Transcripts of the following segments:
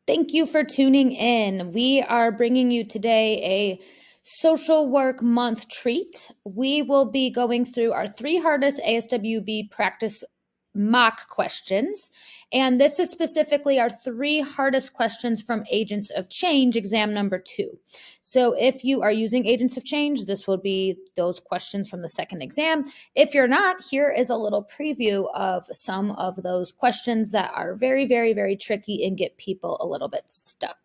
Thank you for tuning in. We are bringing you today a social work month treat. We will be going through our 3 hardest ASWB practice mock questions. And this is specifically our 3 hardest questions from Agents of Change exam number 2. So if you are using Agents of Change, this will be those questions from the second exam. If you're not, here is a little preview of some of those questions that are very, very, very tricky and get people a little bit stuck.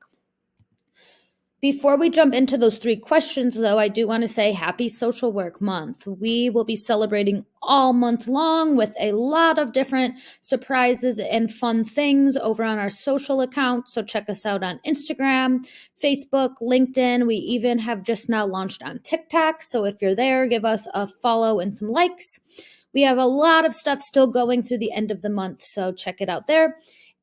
Before we jump into those 3 questions, though, I do want to say happy Social Work Month. We will be celebrating all month long with a lot of different surprises and fun things over on our social accounts. So check us out on Instagram, Facebook, LinkedIn. We even have just now launched on TikTok. So if you're there, give us a follow and some likes. We have a lot of stuff still going through the end of the month, so check it out there.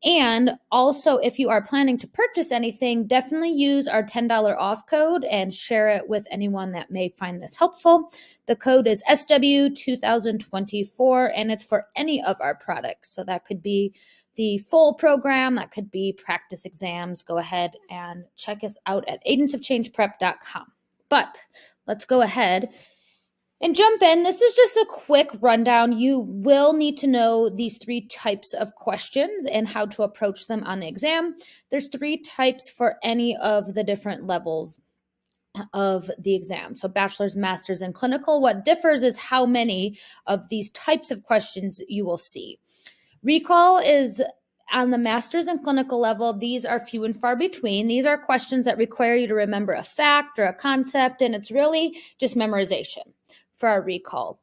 And also, if you are planning to purchase anything, definitely use our $10 off code and share it with anyone that may find this helpful. The code is SW2024, and it's for any of our products. So that could be the full program, that could be practice exams. Go ahead and check us out at agentsofchangeprep.com. But let's go ahead and jump in. This is just a quick rundown. You will need to know these 3 types of questions and how to approach them on the exam. There's 3 types for any of the different levels of the exam. So bachelor's, master's, and clinical. What differs is how many of these types of questions you will see. Recall is on the master's and clinical level. These are few and far between. These are questions that require you to remember a fact or a concept, and it's really just memorization for our recall.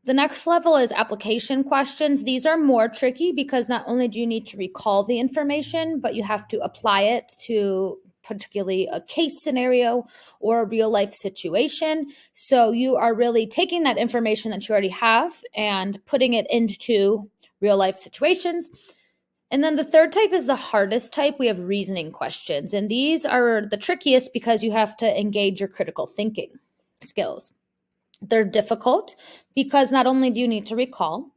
The next level is application questions. These are more tricky because not only do you need to recall the information, but you have to apply it to particularly a case scenario or a real life situation. So you are really taking that information that you already have and putting it into real life situations. And then the third type is the hardest type. We have reasoning questions, and these are the trickiest because you have to engage your critical thinking skills. They're difficult because not only do you need to recall,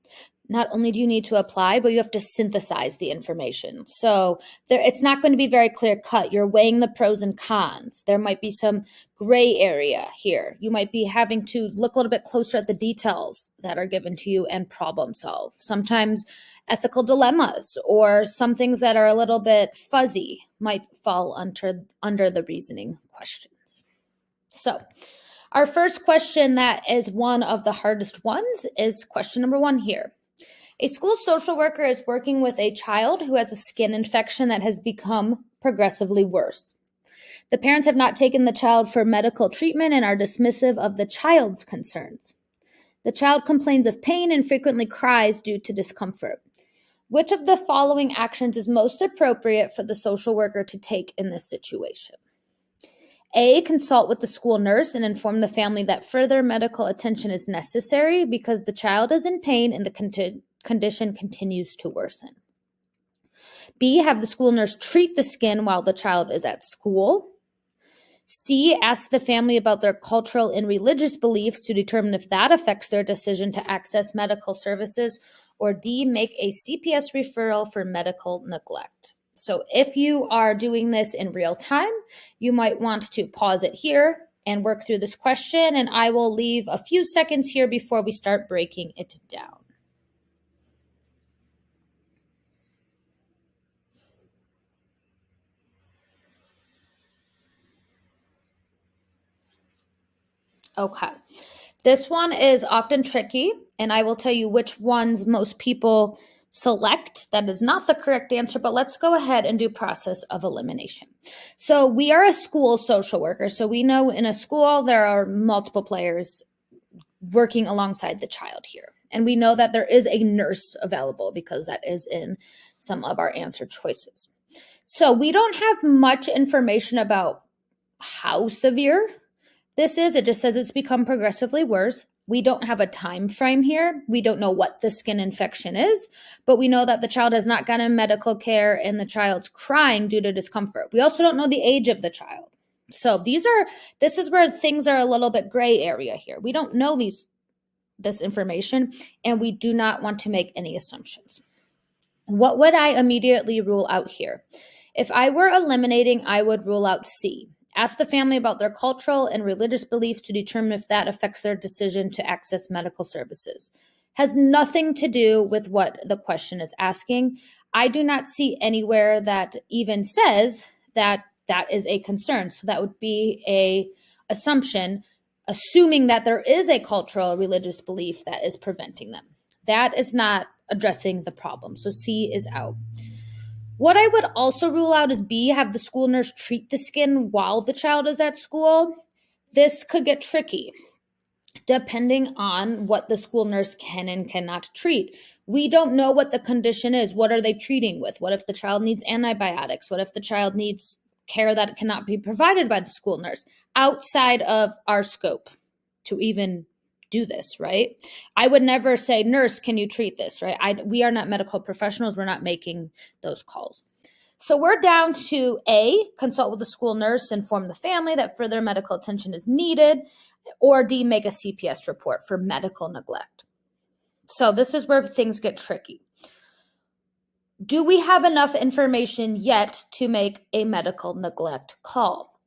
not only do you need to apply, but you have to synthesize the information. So it's not going to be very clear cut. You're weighing the pros and cons. There might be some gray area here. You might be having to look a little bit closer at the details that are given to you and problem solve. Sometimes ethical dilemmas or some things that are a little bit fuzzy might fall under the reasoning questions. So our first question, that is one of the hardest ones, is question number 1 here. A school social worker is working with a child who has a skin infection that has become progressively worse. The parents have not taken the child for medical treatment and are dismissive of the child's concerns. The child complains of pain and frequently cries due to discomfort. Which of the following actions is most appropriate for the social worker to take in this situation? A, consult with the school nurse and inform the family that further medical attention is necessary because the child is in pain and the condition continues to worsen. B, have the school nurse treat the skin while the child is at school. C, ask the family about their cultural and religious beliefs to determine if that affects their decision to access medical services. Or D, make a CPS referral for medical neglect. So if you are doing this in real time, you might want to pause it here and work through this question, and I will leave a few seconds here before we start breaking it down. Okay, this one is often tricky, and I will tell you which ones most people select. That is not the correct answer, but let's go ahead and do process of elimination. So we are a school social worker, so we know in a school there are multiple players working alongside the child here. And we know that there is a nurse available because that is in some of our answer choices. So we don't have much information about how severe this is. It just says it's become progressively worse. We don't have a time frame here. We don't know what the skin infection is, but we know that the child has not gotten medical care and the child's crying due to discomfort. We also don't know the age of the child. So this is where things are a little bit gray area here. We don't know this information, and we do not want to make any assumptions. What would I immediately rule out here? If I were eliminating, I would rule out C. Ask the family about their cultural and religious beliefs to determine if that affects their decision to access medical services. Has nothing to do with what the question is asking. I do not see anywhere that even says that that is a concern. So that would be a assumption, assuming that there is a cultural or religious belief that is preventing them. That is not addressing the problem. So C is out. What I would also rule out is B, have the school nurse treat the skin while the child is at school. This could get tricky depending on what the school nurse can and cannot treat. We don't know what the condition is. What are they treating with? What if the child needs antibiotics? What if the child needs care that cannot be provided by the school nurse outside of our scope to even do this, right? I would never say, nurse, can you treat this, right? We are not medical professionals. We're not making those calls. So we're down to A, consult with the school nurse, inform the family that further medical attention is needed, or D, make a CPS report for medical neglect. So this is where things get tricky. Do we have enough information yet to make a medical neglect call?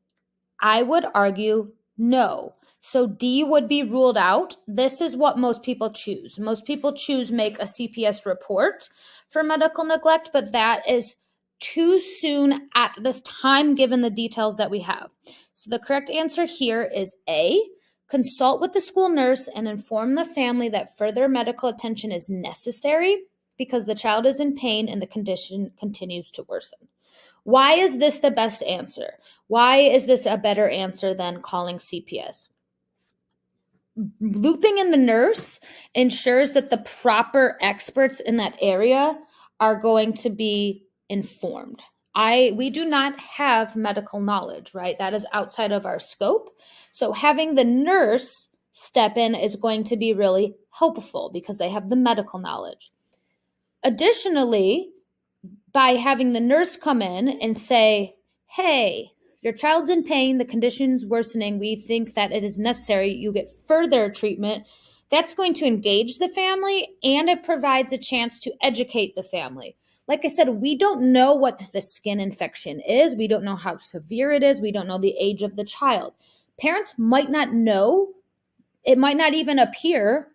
I would argue no. So D would be ruled out. This is what most people choose. Most people choose make a CPS report for medical neglect, but that is too soon at this time given the details that we have. So the correct answer here is A, consult with the school nurse and inform the family that further medical attention is necessary because the child is in pain and the condition continues to worsen. Why is this the best answer? Why is this a better answer than calling CPS? Looping in the nurse ensures that the proper experts in that area are going to be informed. We do not have medical knowledge, right? That is outside of our scope. So having the nurse step in is going to be really helpful because they have the medical knowledge. Additionally, by having the nurse come in and say, hey, your child's in pain, the condition's worsening, we think that it is necessary you get further treatment, that's going to engage the family and it provides a chance to educate the family. Like I said, we don't know what the skin infection is. We don't know how severe it is. We don't know the age of the child. Parents might not know. It might not even appear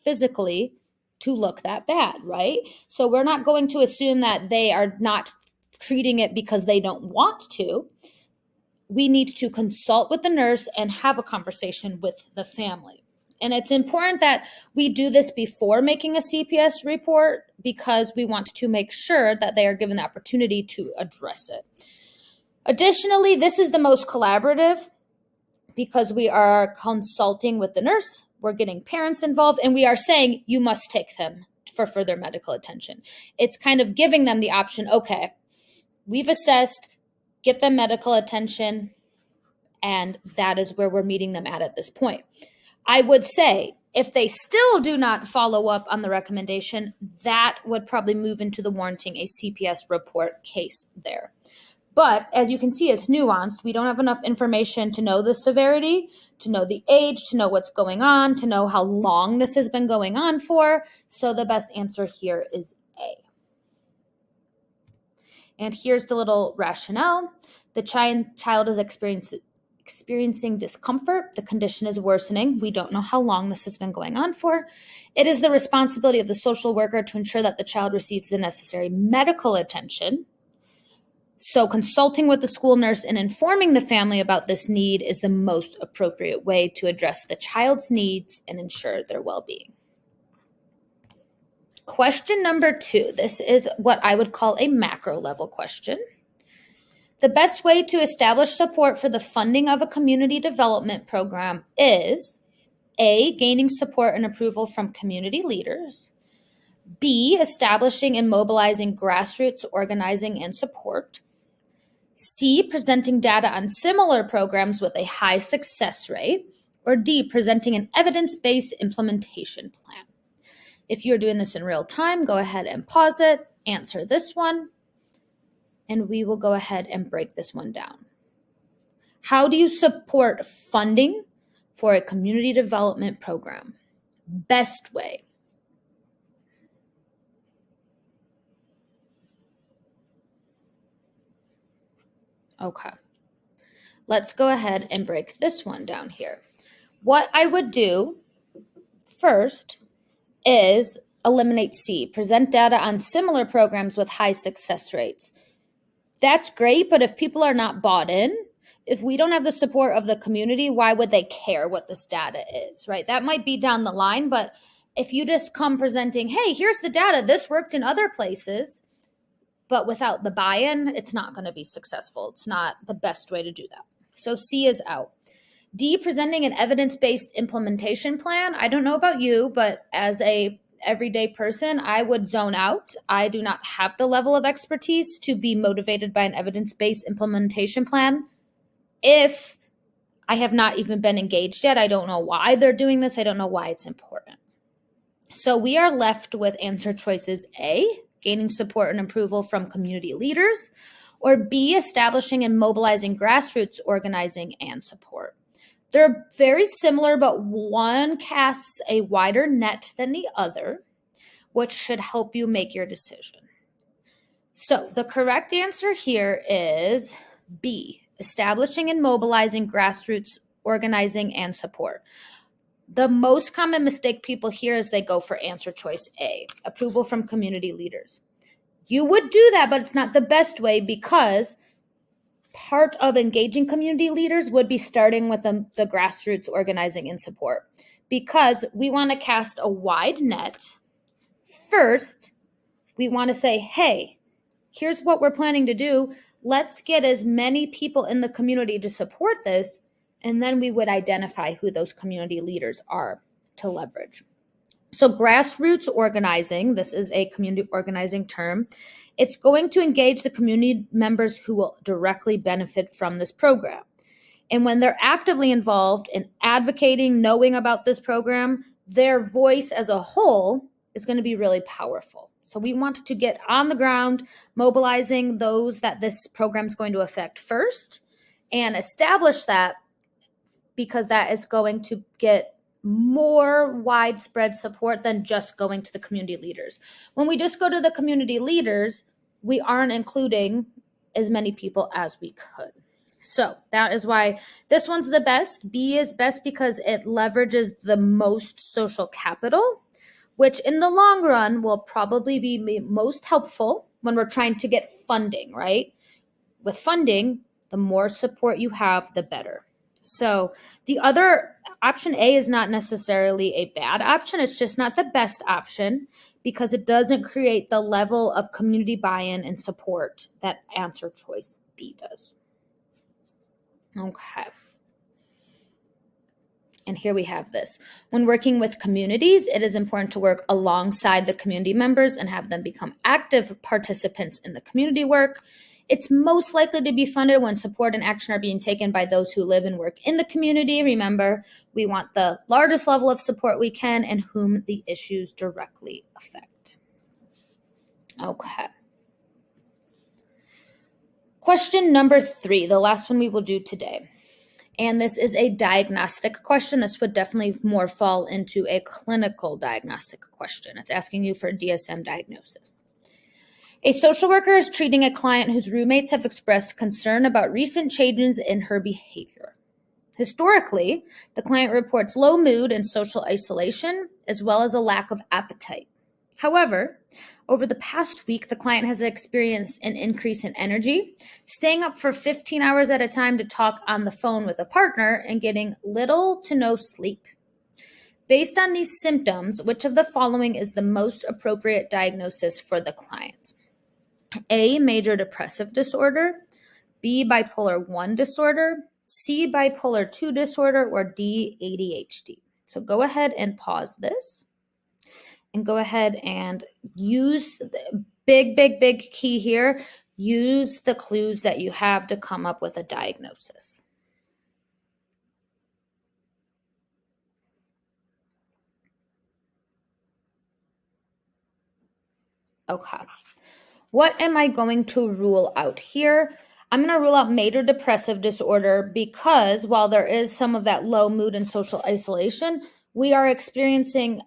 physically to look that bad, right? So we're not going to assume that they are not treating it because they don't want to. We need to consult with the nurse and have a conversation with the family. And it's important that we do this before making a CPS report because we want to make sure that they are given the opportunity to address it. Additionally, this is the most collaborative because we are consulting with the nurse, we're getting parents involved, and we are saying you must take them for further medical attention. It's kind of giving them the option, okay, we've assessed, get them medical attention, and that is where we're meeting them at this point. I would say if they still do not follow up on the recommendation, that would probably move into the warranting a CPS report case there. But as you can see, it's nuanced. We don't have enough information to know the severity, to know the age, to know what's going on, to know how long this has been going on for. So the best answer here is A. And here's the little rationale. The child is experiencing discomfort. The condition is worsening. We don't know how long this has been going on for. It is the responsibility of the social worker to ensure that the child receives the necessary medical attention. So consulting with the school nurse and informing the family about this need is the most appropriate way to address the child's needs and ensure their well-being. Question number 2. This is what I would call a macro level question. The best way to establish support for the funding of a community development program is A, gaining support and approval from community leaders, B, establishing and mobilizing grassroots organizing and support, C, presenting data on similar programs with a high success rate, or D, presenting an evidence-based implementation plan. If you're doing this in real time, go ahead and pause it, answer this one, and we will go ahead and break this one down. How do you support funding for a community development program? Best way. Okay. Let's go ahead and break this one down here. What I would do first is eliminate C, present data on similar programs with high success rates. That's great, but if people are not bought in, if we don't have the support of the community, why would they care what this data is, right? That might be down the line, but if you just come presenting, hey, here's the data, this worked in other places, but without the buy-in, it's not going to be successful. It's not the best way to do that. So C is out. D, presenting an evidence-based implementation plan. I don't know about you, but as a everyday person, I would zone out. I do not have the level of expertise to be motivated by an evidence-based implementation plan. If I have not even been engaged yet, I don't know why they're doing this. I don't know why it's important. So we are left with answer choices A, gaining support and approval from community leaders, or B, establishing and mobilizing grassroots organizing and support. They're very similar, but one casts a wider net than the other, which should help you make your decision. So the correct answer here is B, establishing and mobilizing grassroots organizing and support. The most common mistake people hear is they go for answer choice A, approval from community leaders. You would do that, but it's not the best way, because part of engaging community leaders would be starting with the grassroots organizing and support, because we want to cast a wide net. First, we want to say, hey, here's what we're planning to do. Let's get as many people in the community to support this, and then we would identify who those community leaders are to leverage. So grassroots organizing, this is a community organizing term. It's going to engage the community members who will directly benefit from this program. And when they're actively involved in advocating, knowing about this program, their voice as a whole is going to be really powerful. So we want to get on the ground, mobilizing those that this program is going to affect first, and establish that, because that is going to get more widespread support than just going to the community leaders. When we just go to the community leaders, we aren't including as many people as we could. So that is why this one's the best. B is best because it leverages the most social capital, which in the long run will probably be most helpful when we're trying to get funding, right? With funding, the more support you have, the better. So the other option A is not necessarily a bad option. It's just not the best option, because it doesn't create the level of community buy-in and support that answer choice B does. Okay. And here we have this. When working with communities, it is important to work alongside the community members and have them become active participants in the community work. It's most likely to be funded when support and action are being taken by those who live and work in the community. Remember, we want the largest level of support we can and whom the issues directly affect. Okay. Question number 3, the last one we will do today. And this is a diagnostic question. This would definitely more fall into a clinical diagnostic question. It's asking you for a DSM diagnosis. A social worker is treating a client whose roommates have expressed concern about recent changes in her behavior. Historically, the client reports low mood and social isolation, as well as a lack of appetite. However, over the past week, the client has experienced an increase in energy, staying up for 15 hours at a time to talk on the phone with a partner, and getting little to no sleep. Based on these symptoms, which of the following is the most appropriate diagnosis for the client? A, major depressive disorder, B, bipolar 1 disorder, C, bipolar 2 disorder, or D, ADHD. So go ahead and pause this and go ahead and use the big key here. Use the clues that you have to come up with a diagnosis. Okay. What am I going to rule out here? I'm going to rule out major depressive disorder, because while there is some of that low mood and social isolation, we are experiencing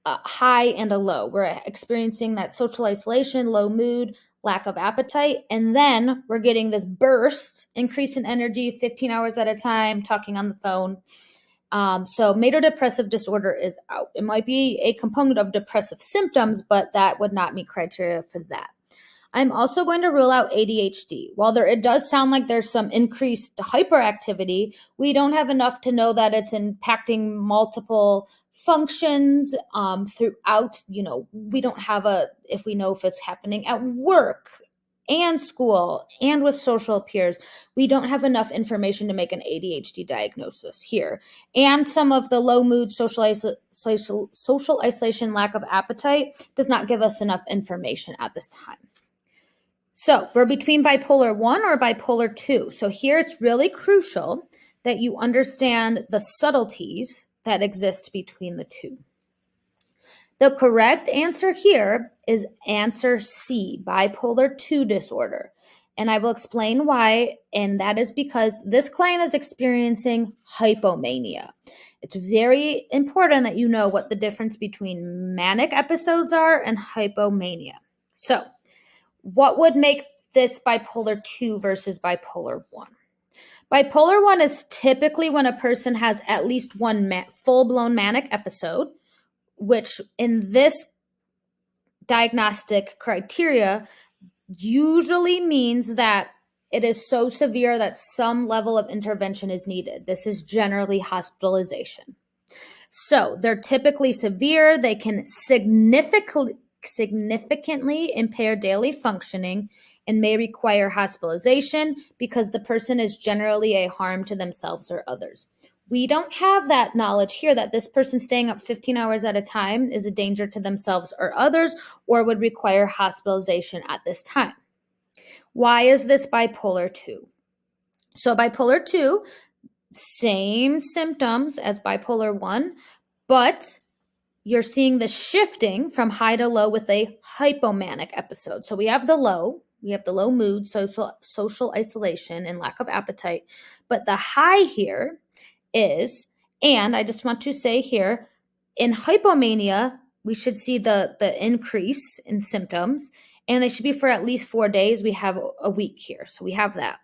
a high and a low. We're experiencing that social isolation, low mood, lack of appetite, and then we're getting this burst increase in energy 15 hours at a time, talking on the phone. So major depressive disorder is out. It might be a component of depressive symptoms, but that would not meet criteria for that. I'm also going to rule out ADHD. While it does sound like there's some increased hyperactivity, we don't have enough to know that it's impacting multiple functions throughout. We don't have if we know if it's happening at work and school and with social peers, we don't have enough information to make an ADHD diagnosis here. And some of the low mood, social isolation, lack of appetite does not give us enough information at this time. So we're between bipolar 1 or bipolar 2. So here it's really crucial that you understand the subtleties that exist between the two. The correct answer here is answer C, bipolar 2 disorder. And I will explain why, and that is because this client is experiencing hypomania. It's very important that you know what the difference between manic episodes are and hypomania. So, what would make this bipolar 2 versus bipolar 1? Bipolar 1 is typically when a person has at least one full-blown manic episode, which in this diagnostic criteria usually means that it is so severe that some level of intervention is needed. This is generally hospitalization. So they're typically severe. They can significantly impair daily functioning and may require hospitalization because the person is generally a harm to themselves or others. We don't have that knowledge here that this person staying up 15 hours at a time is a danger to themselves or others or would require hospitalization at this time. Why is this bipolar 2? So bipolar 2, same symptoms as bipolar 1, but you're seeing the shifting from high to low with a hypomanic episode. So we have the low mood, social isolation, and lack of appetite. But the high here is, and I just want to say here, in hypomania, we should see the increase in symptoms, and they should be for at least 4 days. We have a week here, so we have that.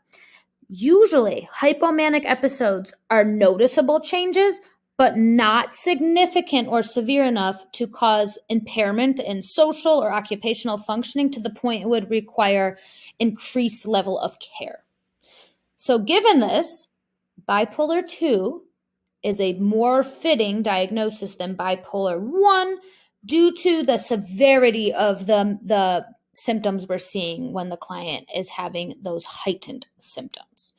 Usually, hypomanic episodes are noticeable changes, but not significant or severe enough to cause impairment in social or occupational functioning to the point it would require increased level of care. So given this, bipolar 2 is a more fitting diagnosis than bipolar 1 due to the severity of the symptoms we're seeing when the client is having those heightened symptoms.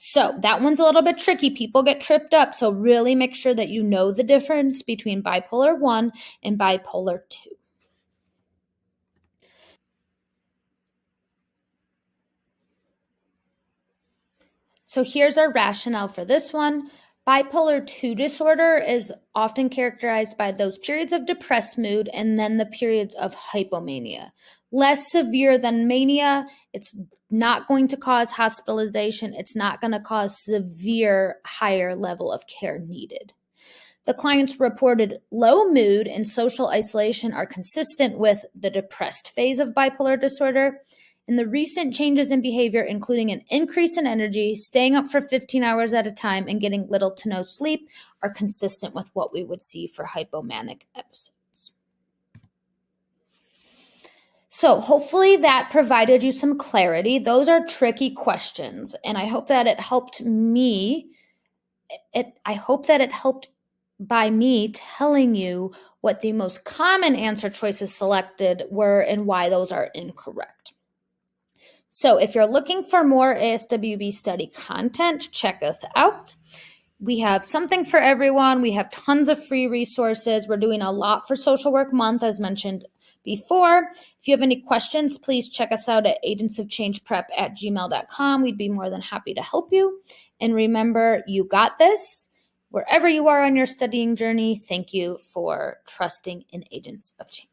So that one's a little bit tricky. People get tripped up. So really make sure that you know the difference between bipolar 1 and bipolar 2. So here's our rationale for this one. Bipolar 2 disorder is often characterized by those periods of depressed mood and then the periods of hypomania. Less severe than mania, it's not going to cause hospitalization. It's not going to cause severe higher level of care needed. The client's reported low mood and social isolation are consistent with the depressed phase of bipolar disorder. And the recent changes in behavior, including an increase in energy, staying up for 15 hours at a time, and getting little to no sleep, are consistent with what we would see for hypomanic episodes. So hopefully that provided you some clarity. Those are tricky questions, and I hope that it helped me. I hope that it helped by me telling you what the most common answer choices selected were and why those are incorrect. So if you're looking for more ASWB study content, check us out. We have something for everyone. We have tons of free resources. We're doing a lot for Social Work Month, as mentioned before. If you have any questions, please check us out at agentsofchangeprep@gmail.com. We'd be more than happy to help you. And remember, you got this. Wherever you are on your studying journey, thank you for trusting in Agents of Change.